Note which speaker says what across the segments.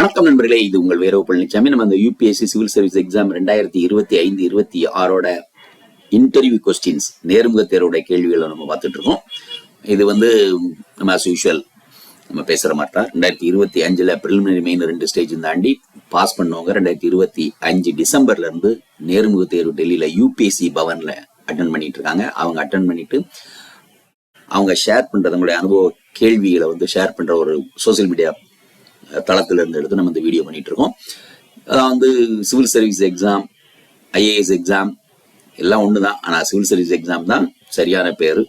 Speaker 1: வணக்கம் நண்பர்களே, இது உங்கள் வேரோ பழனிசாமி. நம்ம அந்த UPSC civil service exam 2025-26 interview questions நேர்முக தேர்வோட கேள்விகளை நம்ம பார்த்துட்டு இருக்கோம். இது நம்ம ஆஸ் யூஷுவல் நம்ம பேசுற மாட்டா 2025 பிரிலிமினரி மெயின் 2 ஸ்டேஜ் தாண்டி பாஸ் பண்ணவங்க 2025 டிசம்பர்ல இருந்து நேர்முக தேர்வு டெல்லியில யூபிஎஸ்சி பவன்ல அட்டன் பண்ணிட்டு இருக்காங்க. அவங்க அட்டன் பண்ணிட்டு அவங்க ஷேர் பண்றது அவங்களுடைய அனுபவ கேள்விகளை ஷேர் பண்ற ஒரு சோசியல் மீடியா தளத்துல இருந்து எடுத்து நம்ம இந்த வீடியோ பண்ணிட்டு இருக்கோம். அதான் civil service exam, IAS exam எல்லாம் ஒண்ணுதான். ஆனா சிவில் சர்வீஸ் எக்ஸாம் தான் சரியான பேரு.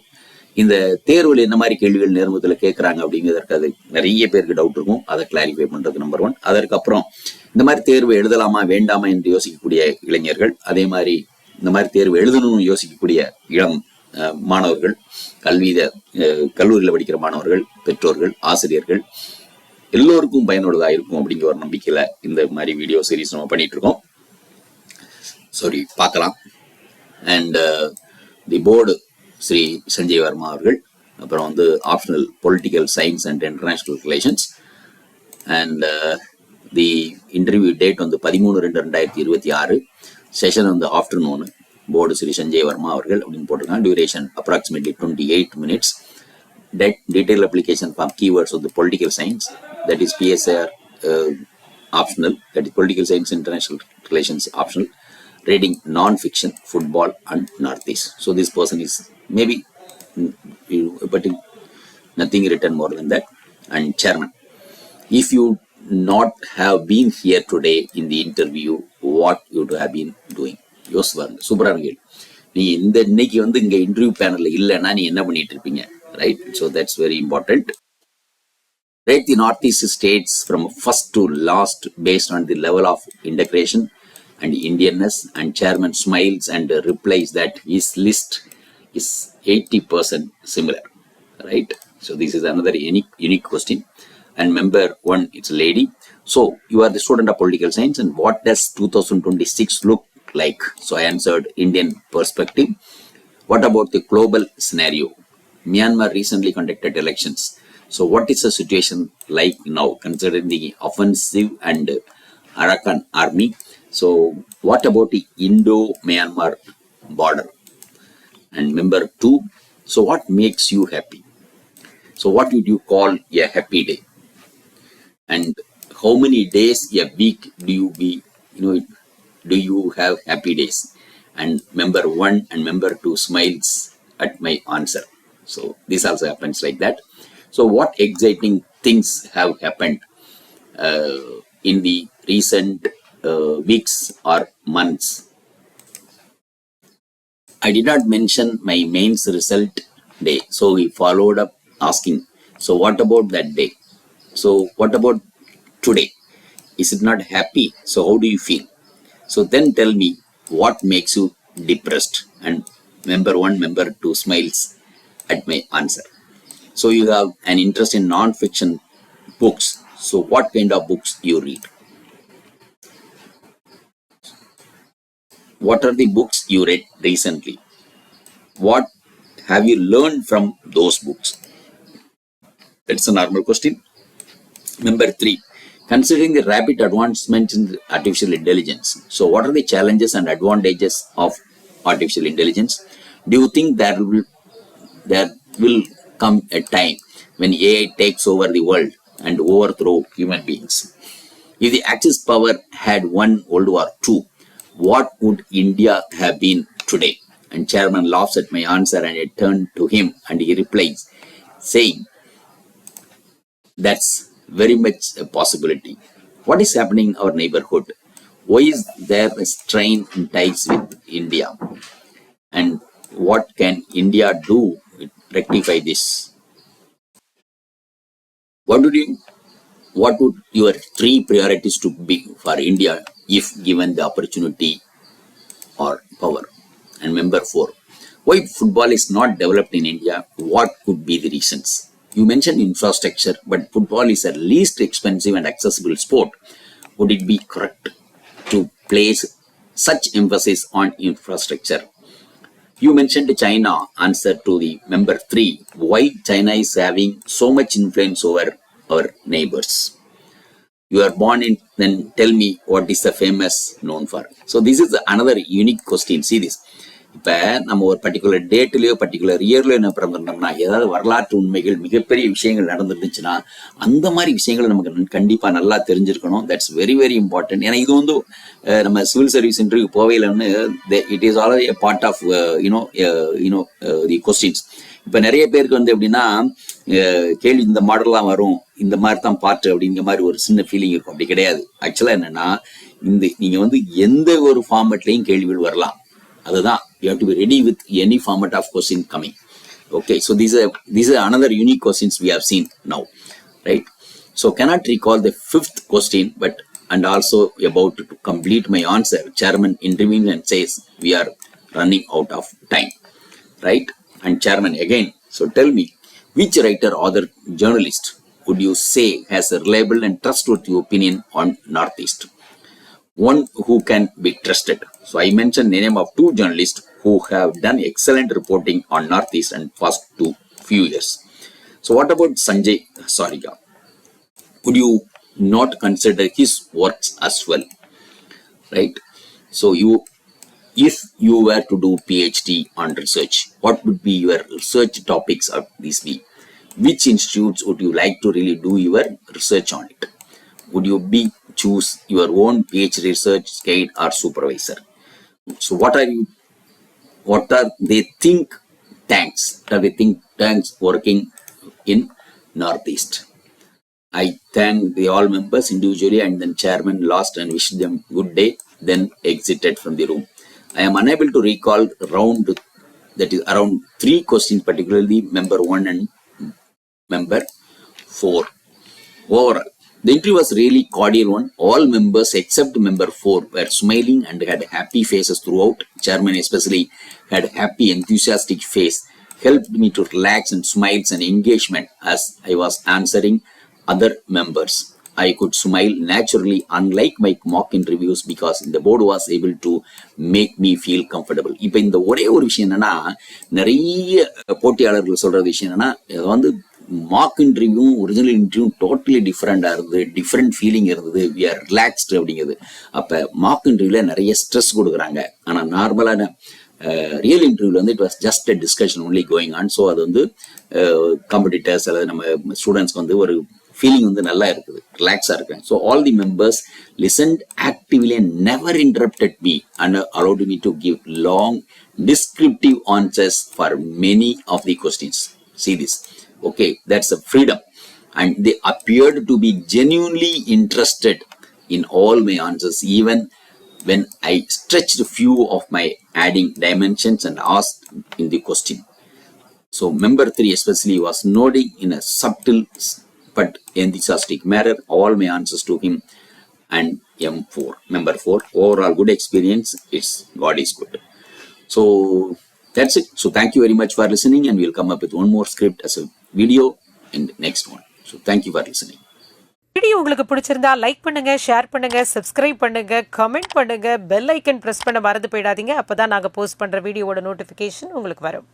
Speaker 1: இந்த தேர்வுல என்ன மாதிரி கேள்விகள் நேர்முகத்துல கேட்கறாங்க அப்படிங்கிறதுக்கு அது நிறைய பேருக்கு டவுட் இருக்கும். அதை கிளாரிஃபை பண்றது நம்பர் 1. அதற்கப்புறம் இந்த மாதிரி தேர்வு எழுதலாமா வேண்டாமா என்று யோசிக்கக்கூடிய இளைஞர்கள், அதே மாதிரி இந்த மாதிரி தேர்வு எழுதணும்னு யோசிக்கக்கூடிய இளம் மாணவர்கள், கல்லூரியில் படிக்கிற மாணவர்கள், பெற்றோர்கள், ஆசிரியர்கள் எல்லோருக்கும் பயனுள்ளதா இருக்கும் அப்படிங்கிற ஒரு நம்பிக்கையில இந்த மாதிரி வீடியோ சீரீஸ் நம்ம பண்ணிட்டு இருக்கோம். சாரி, பார்க்கலாம். And the board Shri Sanjay Varma அவர்கள், அப்புறம் optional political science and international relations. And the interview date 13/2/2026. Session afternoon. Board Shri Sanjay Varma அவர்கள் அப்படின்னு போட்டிருக்காங்க. Duration approximately 28 minutes. Detailed application from keywords of the political science, that is PSR optional, that is political science international relations optional, reading non-fiction, football and Northeast. So this person is maybe but nothing written more than that. And chairman, if you not have been here today in the interview, what you would have been doing? யோசிப்பாருங்க. சூப்பரான கேள்வி. நீ இன்னைக்கு இங்க interview பேனல்ல இல்லைன்னா நீ என்ன பண்ணிட்டு இருப்பீங்க? Right, so that's very important. Rate the Northeast states from first to last based on the level of integration and Indianness. And chairman smiles and replies that his list is 80% similar. Right, so this is another unique question. And member 1, it's a lady. So you are the student of political science, and what does 2026 look like? So I answered Indian perspective. What about the global scenario? Myanmar recently conducted elections. So what is the situation like now, considering the offensive and Arakan army? So what about the Indo-Myanmar border? And member 2, so what makes you happy? So what would you call a happy day? And how many days a week do you have happy days? And member 1 and member 2 smiles at my answer. So this also happens like that. So what exciting things have happened in the recent weeks or months? I did not mention my mains result day. So he followed up asking, so what about that day? So what about today? Is it not happy? So how do you feel? So then tell me what makes you depressed. And member 1, member 2 smiles at my answer. So you have an interest in non-fiction books. So what kind of books you read? What are the books you read recently? What have you learned from those books? That's a normal question. Number 3, considering the rapid advancements in artificial intelligence, so what are the challenges and advantages of artificial intelligence? Do you think there will come a time when AI takes over the world and overthrow human beings? If the Axis power had won World War II, what would India have been today? And chairman laughs at my answer, and I turn to him and he replies, saying, that's very much a possibility. What is happening in our neighborhood? Why is there a strain in ties with India? And what can India do to rectify this? What would your 3 priorities to be for India if given the opportunity or power? And member 4, why football is not developed in India? What could be the reasons? You mentioned infrastructure, but football is the least expensive and accessible sport. Would it be correct to place such emphasis on infrastructure? You mentioned China. Answer to the member 3, why China is having so much influence over our neighbors. you are born in, then tell me what is the famous known for. So this is another unique question. See this. இப்போ நம்ம ஒரு particular டேட்லயோ particular இயர்லயோ என்ன பிறந்திருந்தோம்னா ஏதாவது வரலாற்று உண்மைகள் மிகப்பெரிய விஷயங்கள் நடந்துருந்துச்சுன்னா அந்த மாதிரி விஷயங்கள் நமக்கு கண்டிப்பா நல்லா தெரிஞ்சிருக்கணும். That's very very important. ஏன்னா இது வந்து நம்ம சிவில் சர்வீஸ் இன்டர்வியூ போவையிலன்னு it is already a part of the questions. இப்ப நிறைய பேருக்கு வந்து எப்படின்னா கேள்வி இந்த மாடல்லாம் வரும், இந்த மாதிரி தான் பார்ட் அப்படிங்கிற மாதிரி ஒரு சின்ன ஃபீலிங் இருக்கும். அப்படி கிடையாது. ஆக்சுவலா என்னன்னா நீங்க வந்து எந்த ஒரு ஃபார்மேட்லயும் கேள்விகள் வரலாம். அதுதான் you have to be ready with any format of question coming. Okay, so these are another unique questions we have seen now, right? So cannot recall the fifth question, but and also about to complete my answer, chairman intervenes and says we are running out of time, right? And chairman again, so tell me, which writer, author, journalist would you say has a reliable and trustworthy opinion on Northeast? One who can be trusted. So I mentioned the name of two journalists who have done excellent reporting on Northeast and past few years. So what about Sanjay Sariga? Would you not consider his works as well? Right? So if you were to do PhD on research, what would be your research topics of these be? Which institutes would you like to really do your research on it? Would you choose your own PhD research guide or supervisor? So what are they think tanks? Are they think tanks working in Northeast? I thank the all members individually and then chairman last and wish them good day, then exited from the room. I am unable to recall around 3 questions, particularly member 1 and member 4. Overall, the interview was really cordial one. All members except member 4 were smiling and had happy faces throughout. Chairman especially had happy, enthusiastic face, helped me to relax and smiles and engagement as I was answering other members. I could smile naturally, unlike my mock interviews, because the board was able to make me feel comfortable. இப்போ இந்த ஒரே ஒரு விஷயம் என்னன்னா, நிறைய போட்டியாளர்கள் சொல்ற விஷயம் என்னன்னா, வந்து mark interview original interview totally டிஃப்ரெண்டா இருந்தது, டிஃப்ரெண்ட் ஃபீலிங் இருந்தது, வி ஆர் ரிலாக்ஸ்டு அப்படிங்கிறது. அப்ப மார்க் இன்டர்வியூல நிறைய ஸ்ட்ரெஸ் கொடுக்குறாங்க. ஆனா நார்மலான ரியல் இன்டர்வியூல வந்து it was just a discussion only going on. So அது வந்து காம்படிட்டர்ஸ் அல்லது நம்ம ஸ்டூடெண்ட்ஸ்க்கு வந்து ஒரு ஃபீலிங் வந்து நல்லா இருக்குது, ரிலாக்ஸா இருக்காங்க. So all the members listened actively and never interrupted me and allowed me to give long descriptive answers for many of the questions. See this. Okay, that's a freedom. And they appeared to be genuinely interested in all my answers, even when I stretched few of my adding dimensions and asked in the question. So member 3 especially was nodding in a subtle but enthusiastic manner all my answers to him. And M4, member 4, overall good experience. It's God is good. So that's it. So thank you very much for listening, and we'll come up with one more script as a video in the next one. So thank you for listening.
Speaker 2: Video உங்களுக்கு பிடிச்சிருந்தா like பண்ணுங்க, share பண்ணுங்க, subscribe பண்ணுங்க, comment பண்ணுங்க, bell icon press பண்ண மறந்து போயிடாதீங்க. அப்பதான் நாங்க போஸ்ட் பண்ற வீடியோவோட நோட்டிபிகேஷன் உங்களுக்கு வரும்.